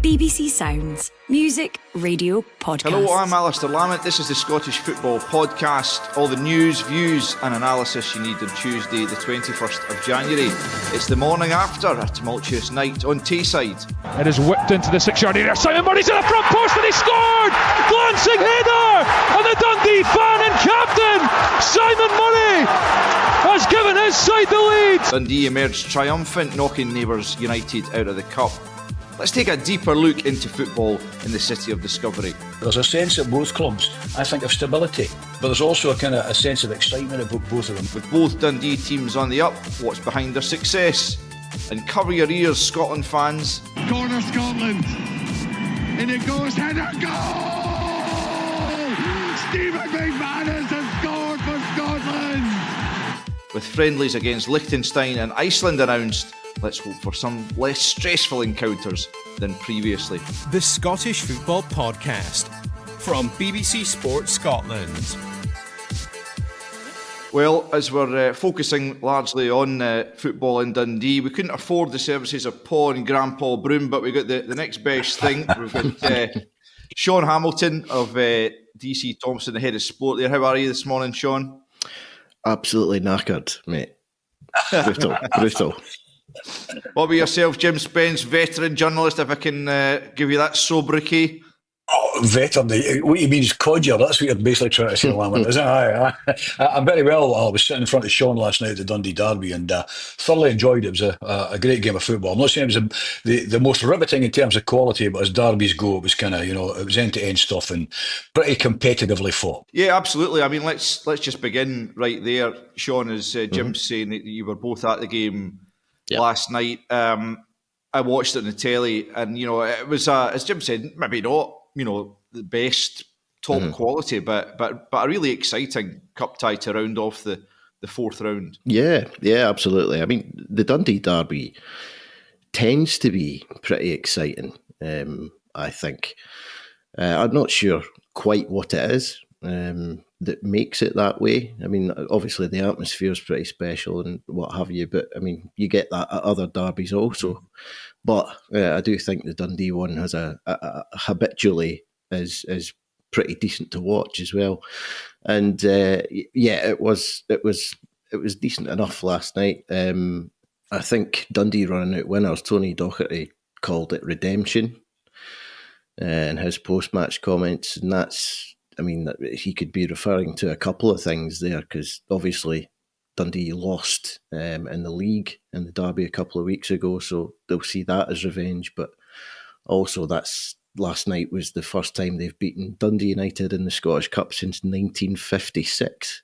BBC Sounds. Music, radio, podcast. Hello, I'm Alasdair Lamont. This is the Scottish Football Podcast. All the news, views and analysis you need on Tuesday the 21st of January. It's the morning after a tumultuous night on Tayside. It is whipped into the 6-yard area. Simon Murray's at the front post and he scored! Glancing header! And the Dundee fan and captain, Simon Murray, has given his side the lead. Dundee emerged triumphant, knocking neighbours United out of the cup. Let's take a deeper look into football in the city of discovery. There's a sense at both clubs, I think, of stability, but there's also a sense of excitement about both of them. With both Dundee teams on the up, what's behind their success? And cover your ears, Scotland fans. Corner Scotland, and it goes, header, goal! Stephen McManus has scored for Scotland! With friendlies against Liechtenstein and Iceland announced, let's hope for some less stressful encounters than previously. The Scottish Football Podcast from BBC Sport Scotland. Well, as we're focusing largely on football in Dundee, we couldn't afford the services of Paul and Grandpa Broom, but we got the next best thing. We've got Sean Hamilton of DC Thompson, the head of sport there. How are you this morning, Sean? Absolutely knackered, mate. Brutal. What about yourself, Jim Spence, veteran journalist, if I can give you that sobriquet? Oh, veteran, what you mean is codger, that's what you're basically trying to say, Lamont, isn't it? I'm very well. I was sitting in front of Sean last night at the Dundee Derby and thoroughly enjoyed it. It was a great game of football. I'm not saying it was the most riveting in terms of quality, but as derbies go, it was kind of, it was end-to-end stuff and pretty competitively fought. Yeah, absolutely. I mean, let's just begin right there, Sean, as Jim's saying that you were both at the game last night. I watched it on the telly and, it was, as Jim said, maybe not, the best top quality, but a really exciting cup tie to round off the fourth round. Yeah, absolutely. I mean, the Dundee Derby tends to be pretty exciting, I think. I'm not sure quite what it is that makes it that way. I mean, obviously the atmosphere is pretty special and what have you, but I mean, you get that at other derbies also. But I do think the Dundee one has a habitually is pretty decent to watch as well. And it was decent enough last night. I think Dundee running out winners. Tony Docherty called it redemption in his post-match comments, and that's, I mean, he could be referring to a couple of things there because obviously Dundee lost in the league in the derby a couple of weeks ago, so they'll see that as revenge. But also, last night was the first time they've beaten Dundee United in the Scottish Cup since 1956,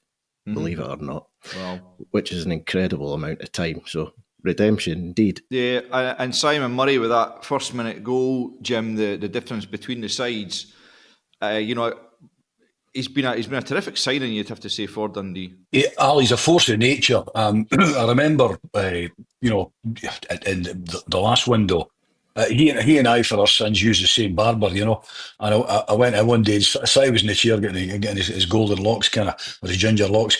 believe it or not. Wow. Which is an incredible amount of time. So redemption indeed. Yeah, and Simon Murray with that first minute goal, Jim, the difference between the sides, He's been a terrific signing, you'd have to say, for Dundee. Yeah, Ali's a force of nature. I remember, in the last window, he and I, for our sins, used the same barber, And I went in one day, Si was in the chair getting his golden locks or his ginger locks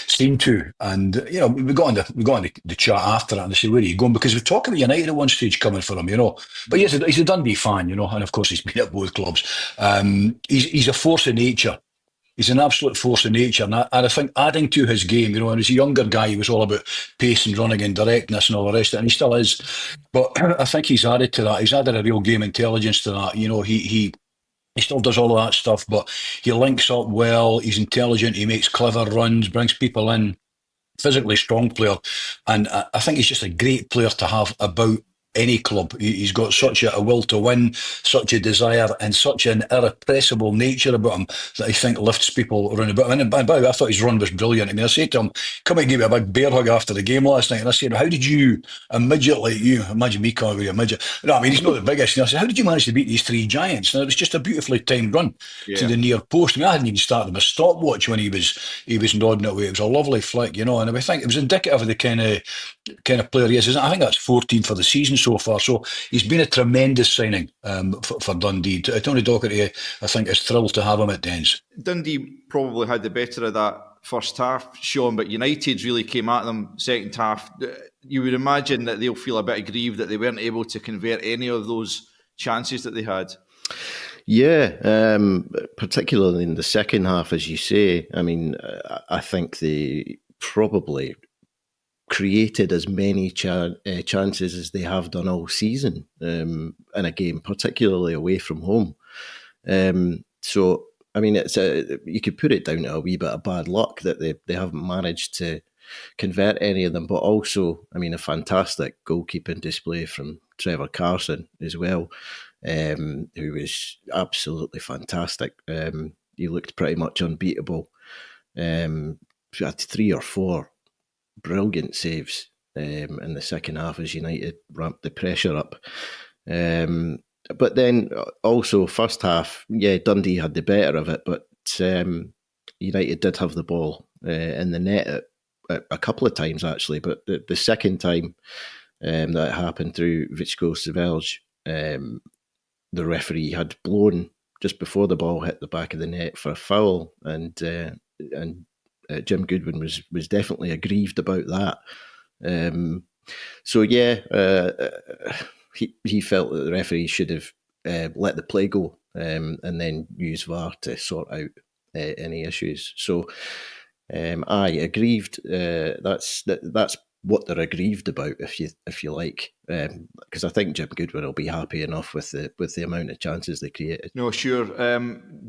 steamed to. And, we got on the chat after that and they said, where are you going? Because we talked about United at one stage coming for him, But he's a Dundee fan, and of course he's been at both clubs. He's a force of nature. He's an absolute force of nature, and I think adding to his game, and as a younger guy, he was all about pace and running and directness and all the rest of it, and he still is. But I think he's added to that. He's added a real game intelligence to that. He still does all of that stuff, but he links up well. He's intelligent. He makes clever runs, brings people in. Physically strong player, and I think he's just a great player to have about any club. He's got such a will to win, such a desire, and such an irrepressible nature about him that I think lifts people around about him. And by the way, I thought his run was brilliant. I mean, I said to him, come and give me a big bear hug after the game last night, and I said, how did you, a midget like you, imagine me calling you a midget, no, I mean, he's not the biggest, and I said, how did you manage to beat these three giants? And it was just a beautifully timed run to the near post. I mean, I hadn't even started him a stopwatch when he was nodding away. It was a lovely flick, and I think it was indicative of the kind of player he is. I think that's 14 for the season so far. So he's been a tremendous signing for Dundee. Tony Docherty, I think, is thrilled to have him at Dens. Dundee probably had the better of that first half, Sean, but United really came at them second half. You would imagine that they'll feel a bit aggrieved that they weren't able to convert any of those chances that they had. Yeah, particularly in the second half, as you say. I mean, I think they probably created as many chances as they have done all season in a game, particularly away from home. So, I mean, you could put it down to a wee bit of bad luck that they haven't managed to convert any of them, but also, I mean, a fantastic goalkeeping display from Trevor Carson as well, who was absolutely fantastic. He looked pretty much unbeatable. He had 3 or 4 brilliant saves in the second half as United ramped the pressure up. But then also first half, Dundee had the better of it, but United did have the ball in the net a couple of times actually. But the second time that happened through Vicko Savelj, the referee had blown just before the ball hit the back of the net for a foul, and Jim Goodwin was definitely aggrieved about that. He felt that the referee should have let the play go and then use VAR to sort out any issues. So, aggrieved. That's what they're aggrieved about, if you like, because I think Jim Goodwin will be happy enough with the amount of chances they created. No, sure.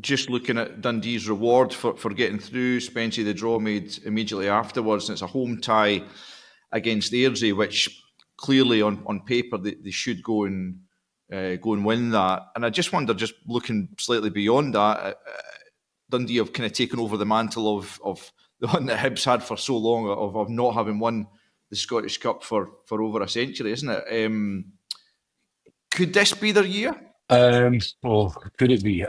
Just looking at Dundee's reward for getting through, Spence, the draw made immediately afterwards, and it's a home tie against Airdrie, which clearly on paper they should go and win that. And I just wonder, just looking slightly beyond that, Dundee have kind of taken over the mantle of the one that Hibs had for so long, of not having won the Scottish Cup for over a century, isn't it? Could this be their year? Well, could it be?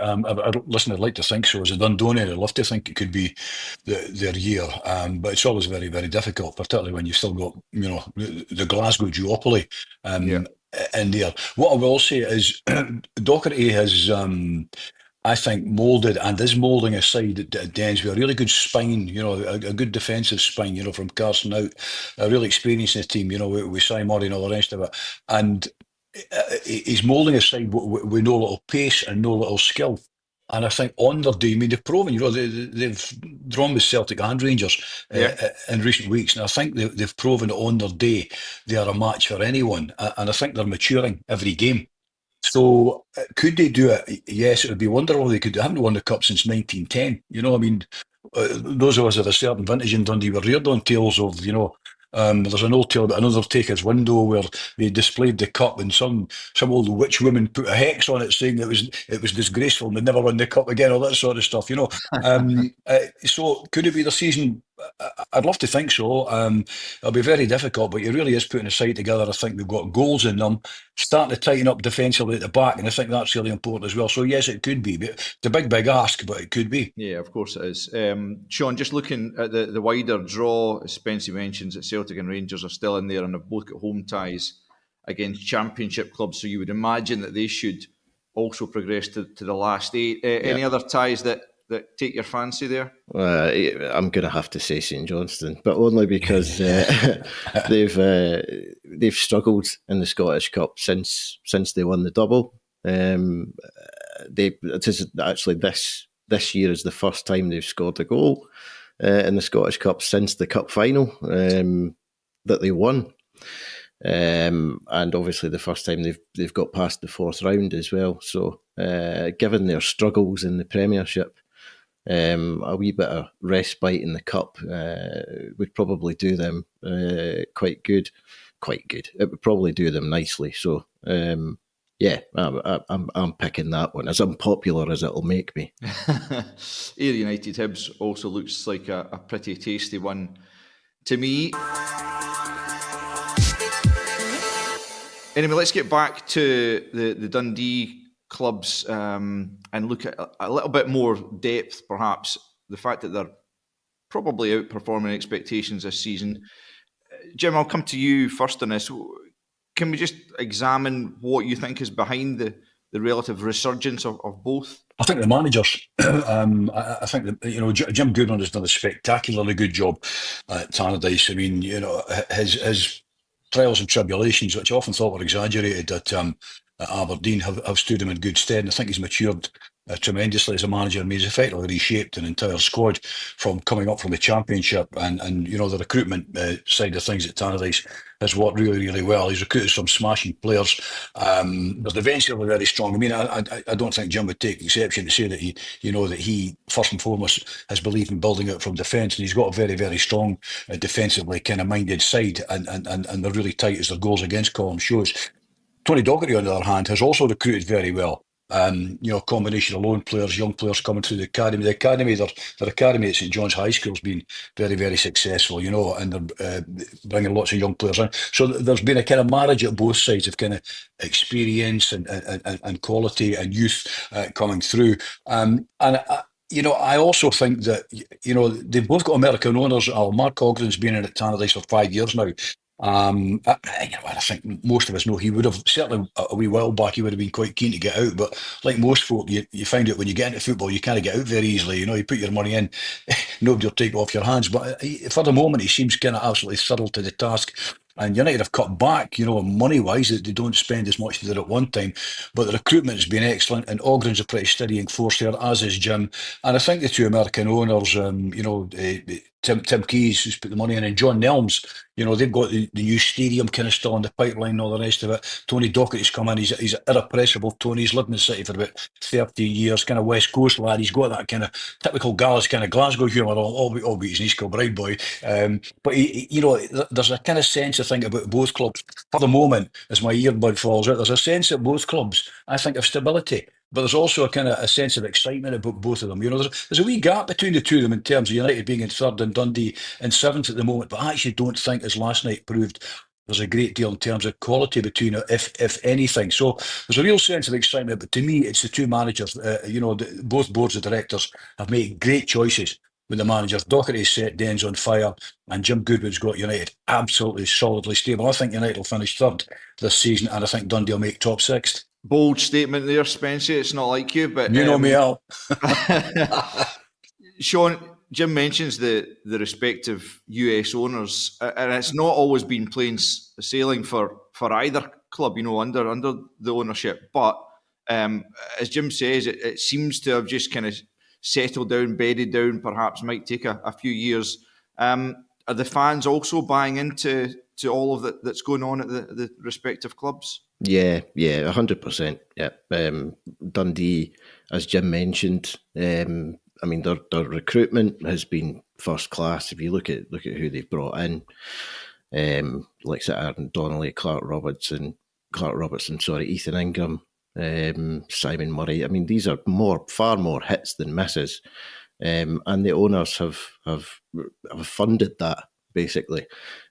Listen, I'd like to think so. As a Dundonian, I'd love to think it could be their year, but it's always very, very difficult, particularly when you've still got, the Glasgow duopoly in there. What I will say is Docherty has, I think, moulded and is moulding a side at Dens with a really good spine, a good defensive spine, from Carson out, a really experienced in the team, with Si Murray and all the rest of it. And he's moulding a side with no little pace and no little skill. And I think on their day, I mean, they've proven, they've drawn with Celtic and Rangers in recent weeks. And I think they've proven that on their day, they are a match for anyone. And I think they're maturing every game. So could they do it? Yes, it would be wonderful. They could. They haven't won the cup since 1910. I mean, those of us of a certain vintage in Dundee were reared on tales of, there's an old tale about an Undertaker's window where they displayed the cup and some old witch woman put a hex on it saying it was disgraceful and they'd never win the cup again, all that sort of stuff, So could it be the season? I'd love to think so. It'll be very difficult, but it really is putting a side together. I think they've got goals in them, starting to tighten up defensively at the back, and I think that's really important as well. So yes, it could be. But it's a big ask, but it could be. Yeah, of course it is. Sean, just looking at the wider draw, as Spence mentions that Celtic and Rangers are still in there and have both got home ties against championship clubs, so you would imagine that they should also progress to the last 8. Any other ties that take your fancy there? I'm going to have to say St Johnstone, but only because they've struggled in the Scottish Cup since they won the double. It is actually this year is the first time they've scored a goal in the Scottish Cup since the cup final that they won. And obviously the first time they've got past the 4th round as well. So given their struggles in the Premiership, a wee bit of respite in the cup would probably do them quite good. It would probably do them nicely. So I'm picking that one, as unpopular as it'll make me. Ayr United Hibs also looks like a pretty tasty one to me. Anyway, let's get back to the Dundee clubs and look at a little bit more depth, perhaps. The fact that they're probably outperforming expectations this season. Jim, I'll come to you first on this. Can we just examine what you think is behind the relative resurgence of both? I think the managers. I think that Jim Goodwin has done a spectacularly good job at Tannadice. I mean, his trials and tribulations, which I often thought were exaggerated at at Aberdeen have stood him in good stead. And I think he's matured tremendously as a manager. I mean, he's effectively reshaped an entire squad from coming up from the Championship, and the recruitment side of things at Tannadice has worked really, really well. He's recruited some smashing players. They're defensively very strong. I mean, I don't think Jim would take exception to say that he first and foremost has believed in building out from defence, and he's got a very, very strong defensively kind of minded side, and they're really tight as their goals against column shows. Tony Docherty, on the other hand, has also recruited very well. Combination of loan players, young players coming through the academy. Their academy at St John's High School has been very, very successful, and they're bringing lots of young players in. So there's been a kind of marriage at both sides of kind of experience and quality and youth coming through. I also think that, they've both got American owners. Mark Ogden's been in at Tannadice for 5 years now. I think most of us know he would have, certainly a wee while back, he would have been quite keen to get out. But like most folk, you find out when you get into football, you can't get out very easily. You put your money in, nobody will take it off your hands. But for the moment, he seems kind of absolutely settled to the task. And United have cut back, money-wise. They don't spend as much as they did at one time. But the recruitment has been excellent, and Ogren's a pretty steadying force there, as is Jim. And I think the two American owners, Tim Keyes, who's put the money in, and John Nelms, they've got the new stadium kind of still on the pipeline and all the rest of it. Tony Docherty's come in. He's irrepressible. Tony's lived in the city for about 30 years, kind of West Coast lad. He's got that kind of typical Gallus kind of Glasgow humour, albeit he's an East Kilbride boy. But there's a kind of sense, I think, about both clubs. For the moment, as my earbud falls out, there's a sense at both clubs, I think, of stability. But there's also a kind of a sense of excitement about both of them. There's a wee gap between the two of them in terms of United being in third and Dundee in seventh at the moment. But I actually don't think, as last night proved, there's a great deal in terms of quality between it, if anything. So there's a real sense of excitement. But to me, it's the two managers. Both boards of directors have made great choices with the managers. Docherty's set Dens on fire, and Jim Goodwin's got United absolutely solidly stable. I think United will finish third this season, and I think Dundee will make top six. Bold statement there, Spence. It's not like you, but you know me, Al. Sean, Jim mentions the respective US owners, and it's not always been plain sailing for either club, under the ownership. But as Jim says, it seems to have just kind of settled down, bedded down. Perhaps might take a few years. Are the fans also buying into all of that's going on at the respective clubs? Yeah, 100%. Yeah, Dundee, as Jim mentioned, their recruitment has been first class. If you look at who they've brought in, like Aaron Donnelly, Clark Robertson, Ethan Ingram, Simon Murray. I mean, these are far more hits than misses, and the owners have funded that, basically,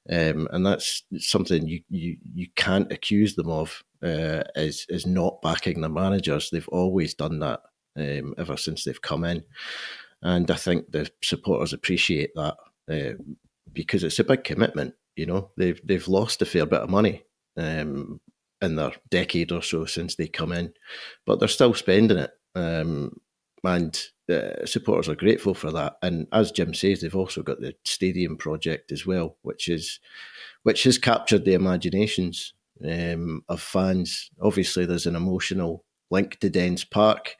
and that's something you can't accuse them of, is not backing their managers. They've always done that ever since they've come in, and I think the supporters appreciate that, because it's a big commitment. They've lost a fair bit of money in their decade or so since they come in, but they're still spending it, and supporters are grateful for that. And as Jim says, they've also got the stadium project as well, which has captured the imaginations of fans. Obviously, there's an emotional link to Dens Park.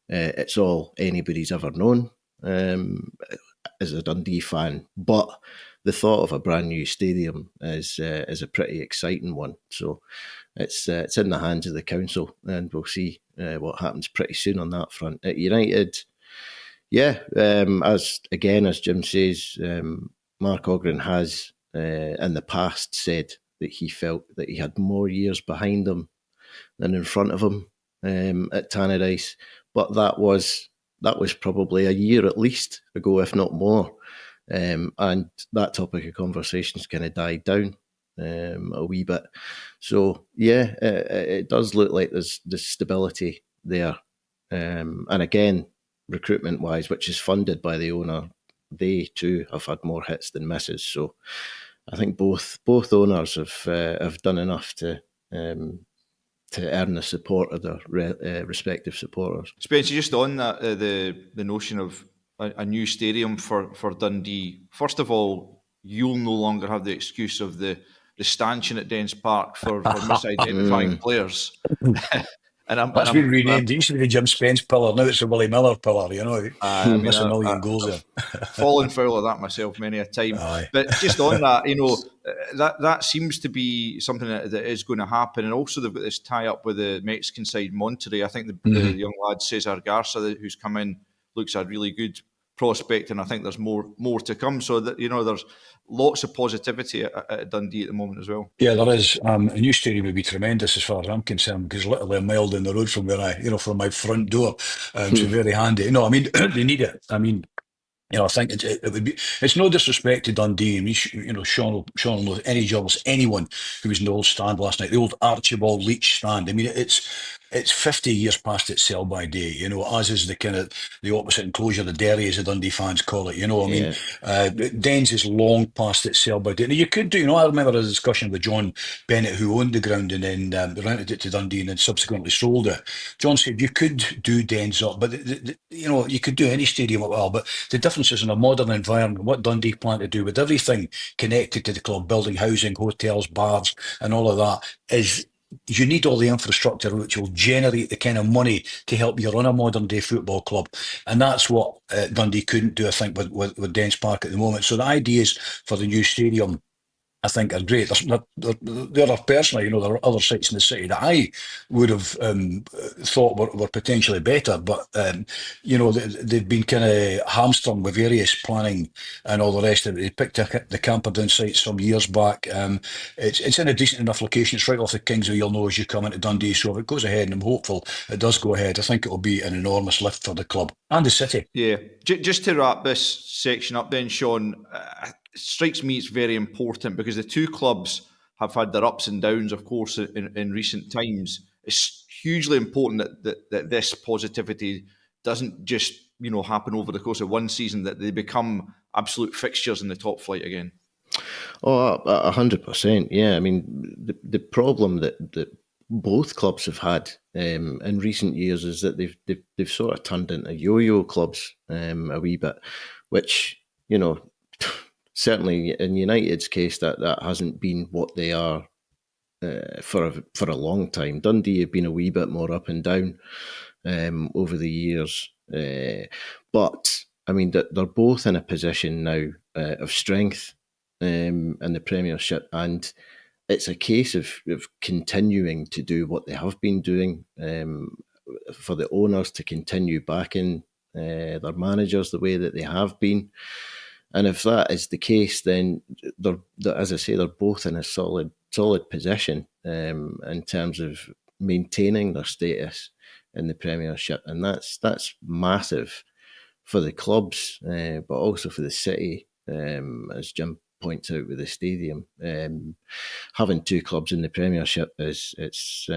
It's all anybody's ever known as a Dundee fan, but the thought of a brand new stadium is a pretty exciting one. So it's in the hands of the council, and we'll see what happens pretty soon on that front. At United, as Jim says, Mark Ogren has in the past said that he felt that he had more years behind him than in front of him at Tannadice, but that was probably a year at least ago, if not more. And that topic of conversation's kind of died down a wee bit. So it does look like there's stability there. And again, recruitment wise, which is funded by the owner, they too have had more hits than misses. So I think both owners have done enough to earn the support of their respective supporters. Spencer, just on that, the notion of a new stadium for Dundee. First of all, you'll no longer have the excuse of the the stanchion at Dens Park for misidentifying players. That's been renamed. It used to be the Jim Spence pillar. Now it's the Willie Miller pillar. You know, miss a million goals there. Fallen foul of that myself many a time. Aye. But just on that, that seems to be something that is going to happen. And also they've got this tie up with the Mexican side, Monterrey. I think the young lad Cesar Garza, who's come in, looks a really good prospect, and I think there's more to come. So that there's lots of positivity at Dundee at the moment as well. Yeah, there is. A new stadium would be tremendous as far as I'm concerned, because literally a mile down the road from where from my front door, so very handy. No, I mean they need it. I mean, I think it would be. It's no disrespect to Dundee. I mean, Sean will know any journalist, anyone who was in the old stand last night, the old Archibald Leach stand. I mean, it's 50 years past its sell by day. As is the kind of the opposite enclosure, the Derry, as the Dundee fans call it. I mean, Dens is long past its sell by date. Now, you could do. I remember a discussion with John Bennett, who owned the ground and then rented it to Dundee and then subsequently sold it. John said you could do Dens up, but you could do any stadium up well. But the difference is in a modern environment, what Dundee plan to do with everything connected to the club, building housing, hotels, bars, and all of that, is you need all the infrastructure which will generate the kind of money to help you run a modern day football club. And that's what Dundee couldn't do, I think, with Dens Park at the moment. So the ideas for the new stadium, I think, are great. There are personally, there are other sites in the city that I would have thought were potentially better, but they've been kind of hamstrung with various planning and all the rest of it. They picked the Camperdown site some years back. It's in a decent enough location. It's right off the Kingsway, you'll know as you come into Dundee. So if it goes ahead, and I'm hopeful it does go ahead, I think it'll be an enormous lift for the club and the city. Yeah. Just to wrap this section up then, Sean, strikes me it's very important because the two clubs have had their ups and downs, of course, in recent times. It's hugely important that this positivity doesn't just happen over the course of one season, that they become absolute fixtures in the top flight again. Oh, 100%. Yeah, I mean, the problem that both clubs have had in recent years is that they've sort of turned into yo-yo clubs a wee bit, which certainly in United's case, that hasn't been what they are for a long time. Dundee have been a wee bit more up and down over the years, but I mean they're both in a position now of strength in the Premiership, and it's a case of continuing to do what they have been doing, for the owners to continue backing their managers the way that they have been. And if that is the case, then as I say, they're both in a solid position in terms of maintaining their status in the Premiership, and that's massive for the clubs, but also for the city, as Jim points out with the stadium. Having two clubs in the Premiership it's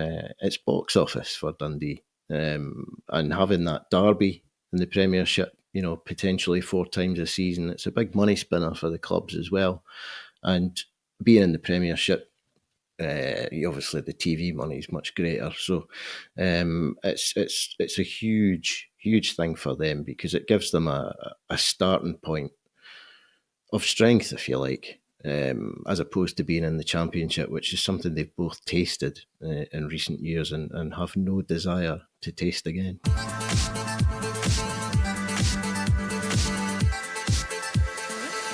box office for Dundee, and having that derby in the Premiership, potentially 4 times a season, it's a big money spinner for the clubs as well. And being in the Premiership, obviously the TV money is much greater. So it's a huge thing for them, because it gives them a starting point of strength, if you like, as opposed to being in the Championship, which is something they've both tasted in recent years and have no desire to taste again.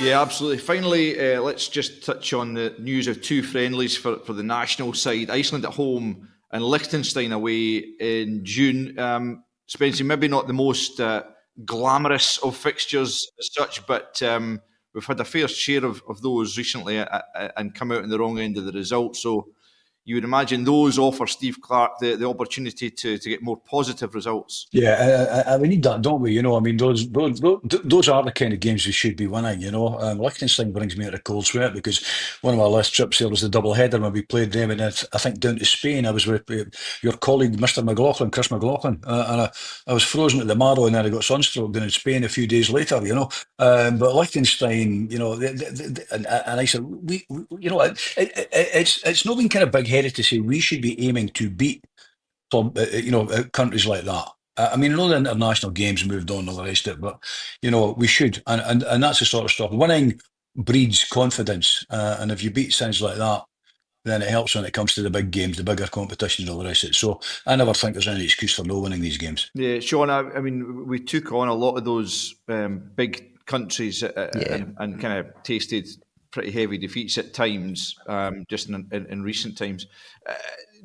Yeah, absolutely. Finally, let's just touch on the news of 2 friendlies for the national side. Iceland at home and Liechtenstein away in June. Spence, maybe not the most glamorous of fixtures as such, but we've had a fair share of those recently and come out on the wrong end of the result. So you would imagine those offer Steve Clarke the opportunity to get more positive results. Yeah, we need that, don't we? I mean, those are the kind of games we should be winning. Liechtenstein brings me out a cold sweat, because one of my last trips there was the double header when we played them, and I think down to Spain. I was with your colleague, Mr. McLaughlin, Chris McLaughlin, and I was frozen at the marrow, and then I got sunstroke down in Spain a few days later. But Liechtenstein, and I said, it's not been kind of big headed to say we should be aiming to beat countries like that. I mean, I know the international games moved on and all the rest of it, but we should, and that's the sort of stuff. Winning breeds confidence, and if you beat sides like that, then it helps when it comes to the big games, the bigger competitions, all the rest of it. So I never think there's any excuse for no winning these games. Yeah, Sean, I mean, we took on a lot of those big countries and kind of tasted pretty heavy defeats at times, just in recent times.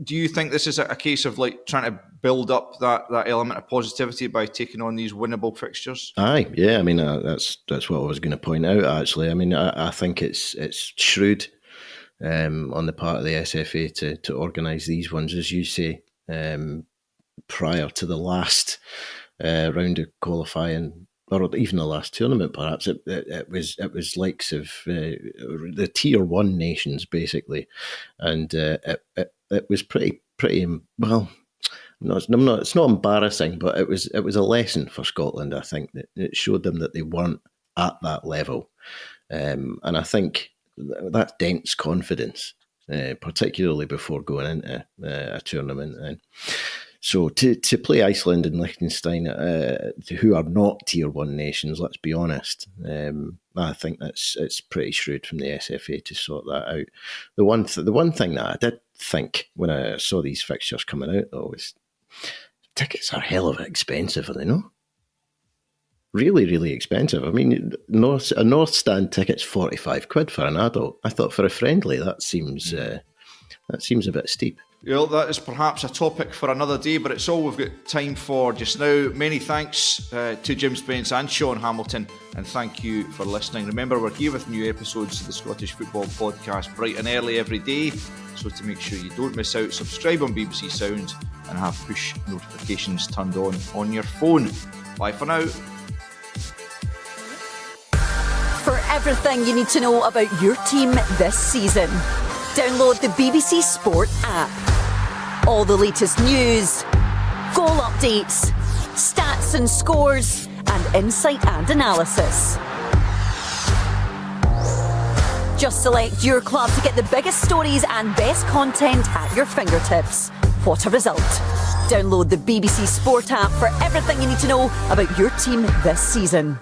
Do you think this is a case of like trying to build up that element of positivity by taking on these winnable fixtures? Aye, yeah. I mean, that's what I was going to point out. Actually, I mean, I think it's shrewd on the part of the SFA to organise these ones, as you say, prior to the last round of qualifying, or even the last tournament. Perhaps it was likes of the tier 1 nations basically, and it was pretty well. It's not embarrassing, but it was a lesson for Scotland. I think that it showed them that they weren't at that level, and I think that dents confidence, particularly before going into a tournament. And so to play Iceland and Liechtenstein, who are not tier 1 nations, let's be honest, I think it's pretty shrewd from the SFA to sort that out. The one thing that I did think when I saw these fixtures coming out, though, was tickets are hell of expensive, are they not? Really, really expensive. I mean, a North Stand ticket's £45 for an adult. I thought for a friendly, that seems a bit steep. Well, that is perhaps a topic for another day, but it's all we've got time for just now. Many thanks to Jim Spence and Sean Hamilton, and thank you for listening. Remember, we're here with new episodes of the Scottish Football Podcast bright and early every day, so to make sure you don't miss out, subscribe on BBC Sounds and have push notifications turned on your phone. Bye for now. For everything you need to know about your team this season, download the BBC Sport app. All the latest news, goal updates, stats and scores, and insight and analysis. Just select your club to get the biggest stories and best content at your fingertips. What a result. Download the BBC Sport app for everything you need to know about your team this season.